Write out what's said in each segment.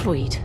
Sweet.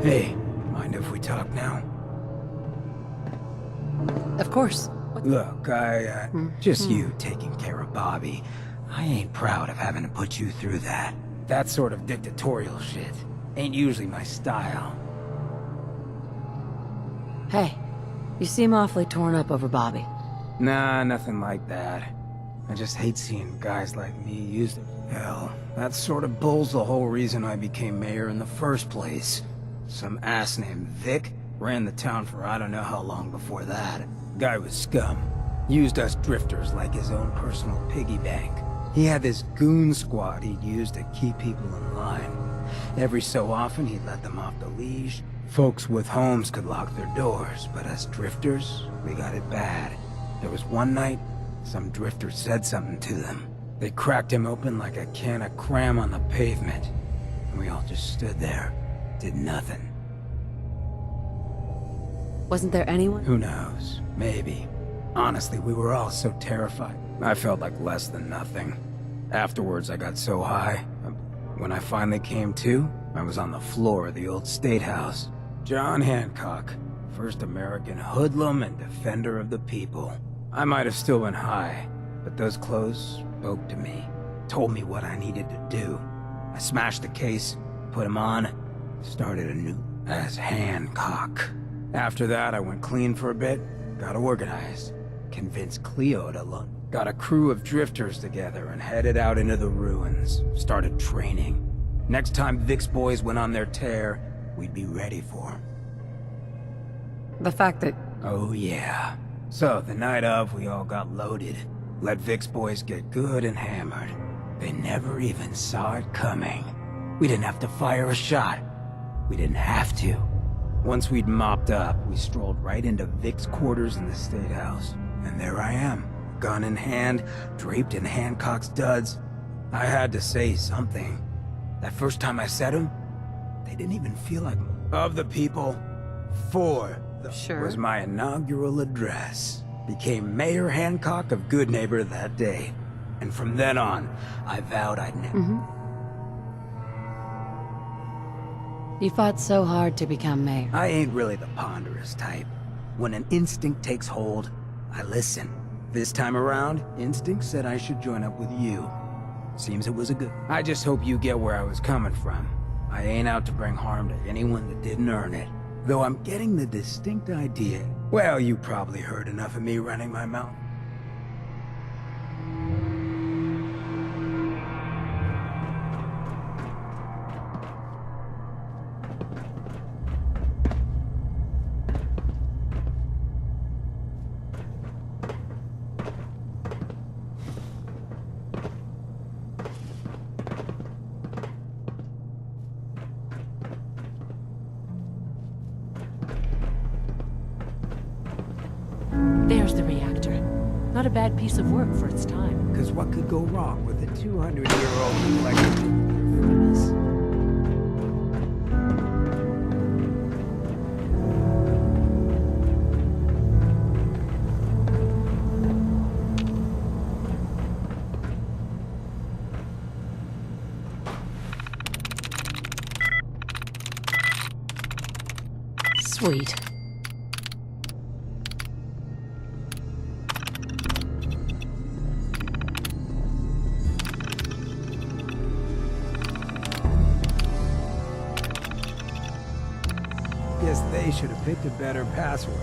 Hey, mind if we talk now? Of course. Look, just you taking care of Bobby. I ain't proud of having to put you through that. That sort of dictatorial shit ain't usually my style. Hey, you seem awfully torn up over Bobby. Nah, nothing like that. I just hate seeing guys like me used. Hell, that sort of bull's the whole reason I became mayor in the first place. Some ass named Vic ran the town for I don't know how long before that. Guy was scum. Used us drifters like his own personal piggy bank. He had this goon squad he'd use to keep people in line. Every so often he'd let them off the leash. Folks with homes could lock their doors, but us drifters, we got it bad. There was one night, some drifter said something to them. They cracked him open like a can of cram on the pavement. And we all just stood there, did nothing. Wasn't there anyone? Who knows? Maybe. Honestly, we were all so terrified. I felt like less than nothing. Afterwards, I got so high. When I finally came to, I was on the floor of the old State House. John Hancock, first American hoodlum and defender of the people. I might have still been high, but those clothes spoke to me. Told me what I needed to do. I smashed the case, put him on, started anew as Hancock. After that, I went clean for a bit, got organized, convinced Cleo to look. Got a crew of drifters together and headed out into the ruins. Started training. Next time Vic's boys went on their tear, we'd be ready for 'em. The fact that... Oh yeah. So, the night of, we all got loaded. Let Vic's boys get good and hammered. They never even saw it coming. We didn't have to fire a shot. We didn't have to. Once we'd mopped up, we strolled right into Vic's quarters in the State House. And there I am, gun in hand, draped in Hancock's duds. I had to say something. That first time I said them, they didn't even feel like... Of the people, for the... Sure. Was my inaugural address. Became Mayor Hancock of Goodneighbor that day. And from then on, I vowed I'd never... You fought so hard to become mayor. I ain't really the ponderous type. When an instinct takes hold, I listen. This time around, instinct said I should join up with you. Seems it was a good... I just hope you get where I was coming from. I ain't out to bring harm to anyone that didn't earn it. Though I'm getting the distinct idea. Well, you probably heard enough of me running my mouth. There's the reactor. Not a bad piece of work for its time. Because what could go wrong with a 200-year-old neglected furnace? Sweet. Guess they should have picked a better password.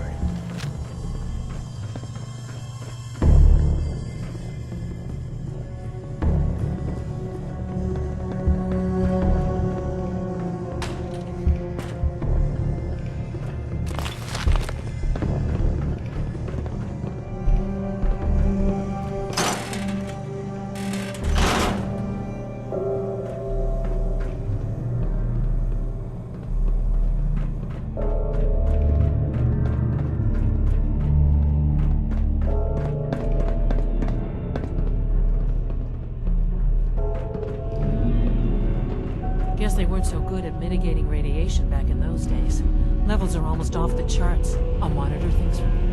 Guess they weren't so good at mitigating radiation back in those days. Levels are almost off the charts. I'll monitor things from here.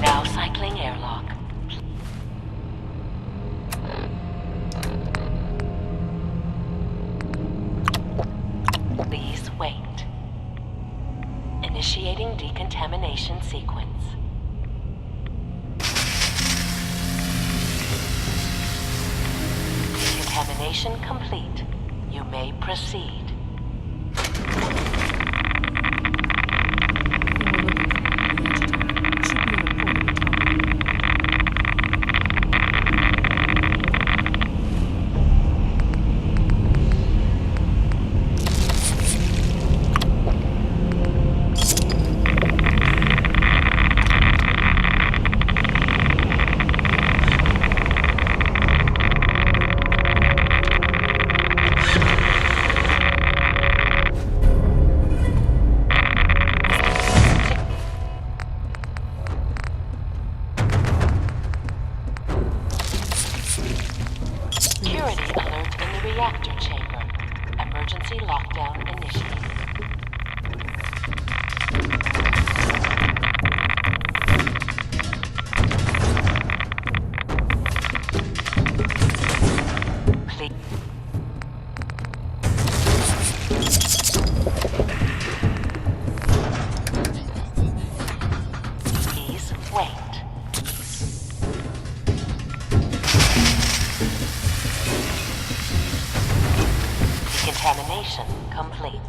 Now cycling airlock. Please wait. Initiating decontamination sequence. Decontamination complete. You may proceed. Security alert in the reactor chamber. Emergency lockdown initiated. Please wait. Decontamination complete.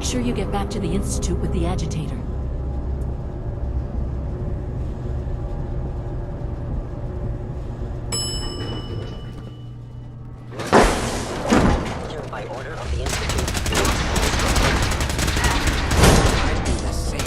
Make sure you get back to the Institute with the agitator. Here by order of the Institute. I'd do the same.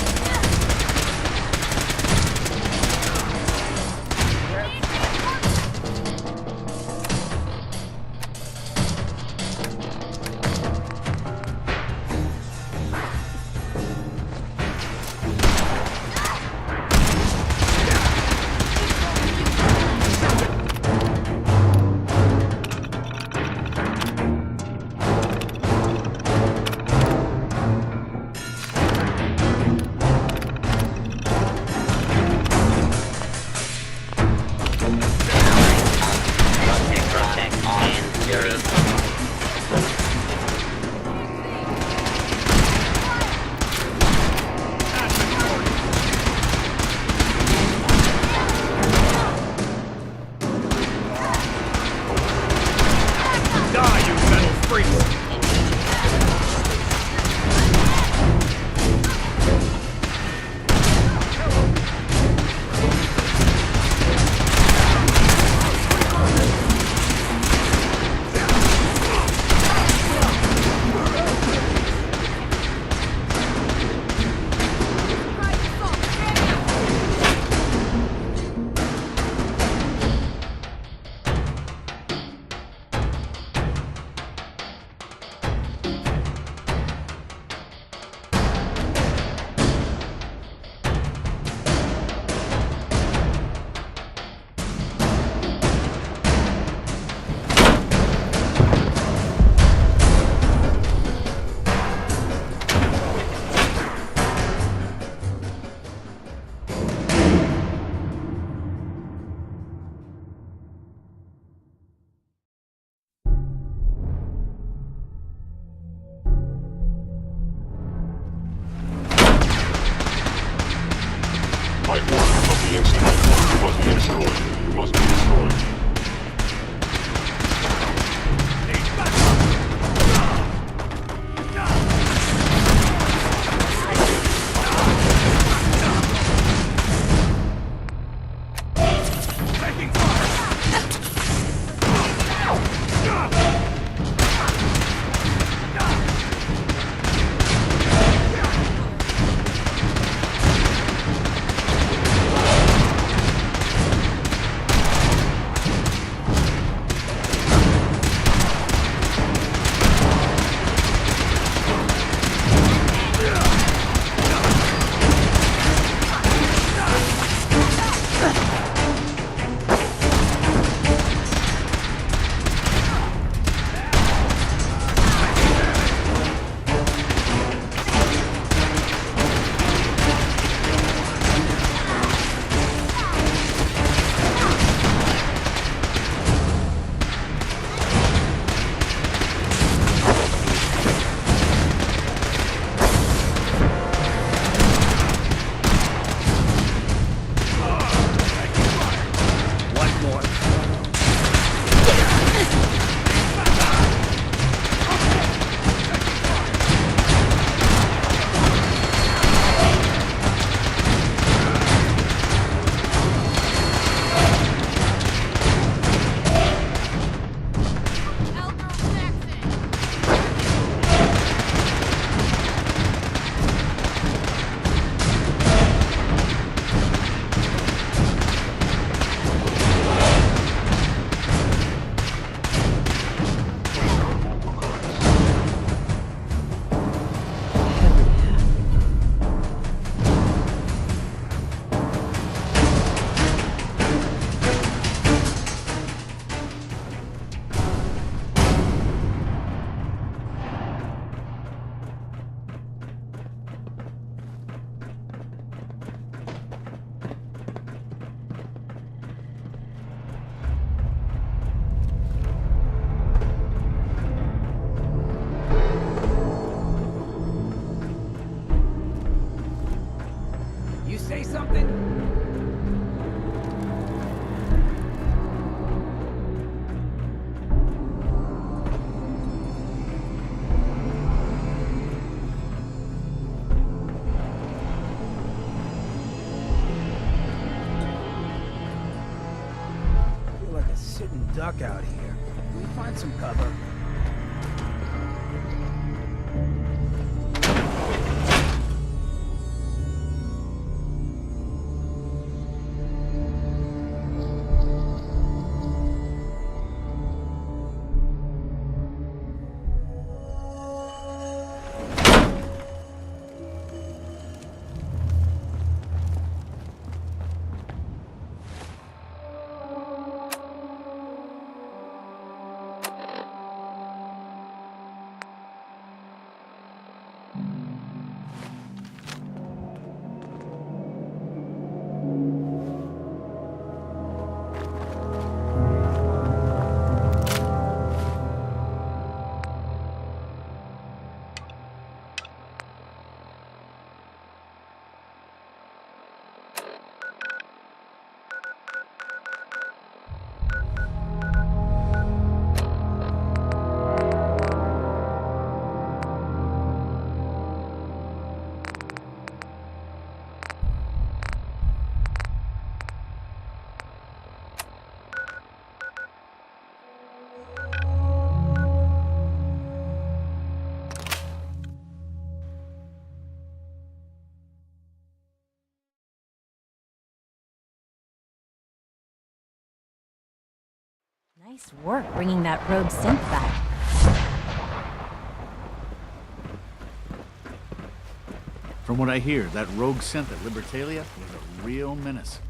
stuck out here. Can we find some cover? Nice work bringing that rogue synth back. From what I hear, that rogue synth at Libertalia was a real menace.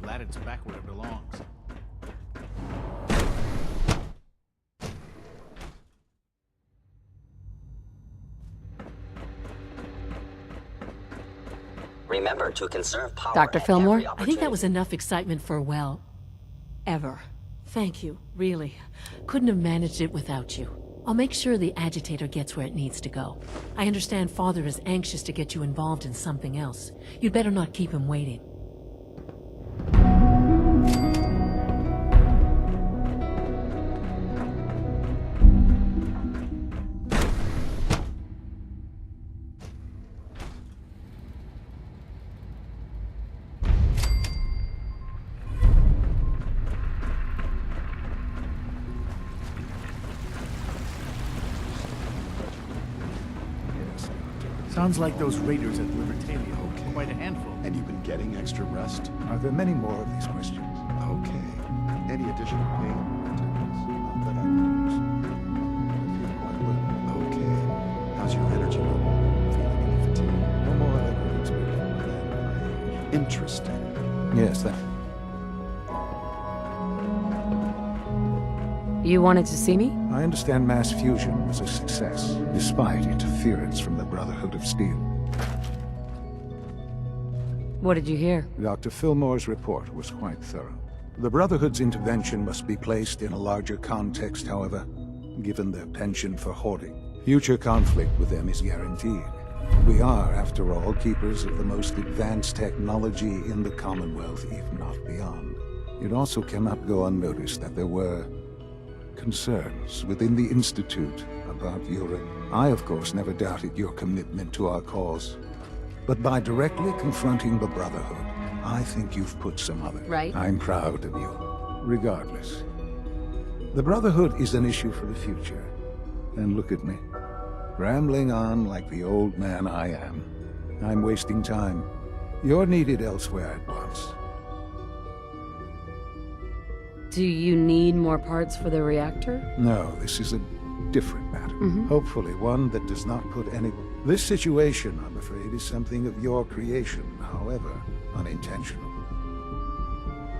Glad it's back where it belongs. Remember to conserve power. Dr. at Fillmore? every I think that was opportunity. enough excitement for, well, ever. Thank you, really. Couldn't have managed it without you. I'll make sure the agitator gets where it needs to go. I understand Father is anxious to get you involved in something else. You'd better not keep him waiting. Sounds like those raiders at Libertalia are quite a handful. And you've been getting extra rest? Are there many more of these questions? Okay. Any additional pain? Not that I notice. I feel quite well. Okay. How's your energy level? Feeling any fatigue? No more than I expected. Interesting. Yes, that. You wanted to see me? I understand mass fusion was a success, despite interference from the Brotherhood of Steel. What did you hear? Dr. Fillmore's report was quite thorough. The Brotherhood's intervention must be placed in a larger context, however, given their penchant for hoarding. Future conflict with them is guaranteed. We are, after all, keepers of the most advanced technology in the Commonwealth, if not beyond. It also cannot go unnoticed that there were concerns within the Institute about urine. I, of course, never doubted your commitment to our cause. But by directly confronting the Brotherhood, I think you've put some other. Right. I'm proud of you. Regardless. The Brotherhood is an issue for the future. And look at me. Rambling on like the old man I am. I'm wasting time. You're needed elsewhere at once. Do you need more parts for the reactor? No, this is a different matter. Hopefully one that does not put any... This situation, I'm afraid, is something of your creation, however unintentional.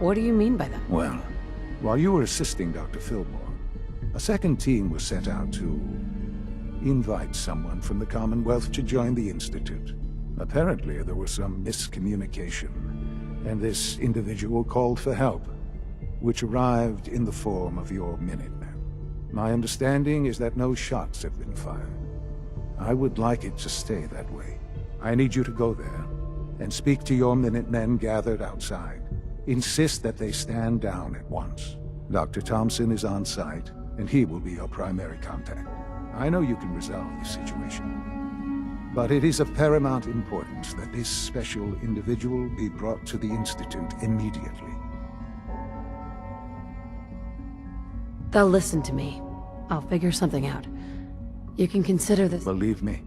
What do you mean by that? Well, while you were assisting Dr. Fillmore, a second team was sent out to invite someone from the Commonwealth to join the Institute. Apparently, there was some miscommunication, and this individual called for help, which arrived in the form of your Minutemen. My understanding is that no shots have been fired. I would like it to stay that way. I need you to go there and speak to your Minutemen gathered outside. Insist that they stand down at once. Dr. Thompson is on site, and he will be your primary contact. I know you can resolve this situation, but it is of paramount importance that this special individual be brought to the Institute immediately. They'll listen to me. I'll figure something out. You can consider this... Believe me.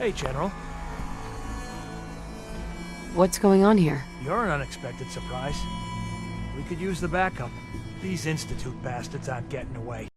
Hey, General. What's going on here? You're an unexpected surprise. We could use the backup. These Institute bastards aren't getting away.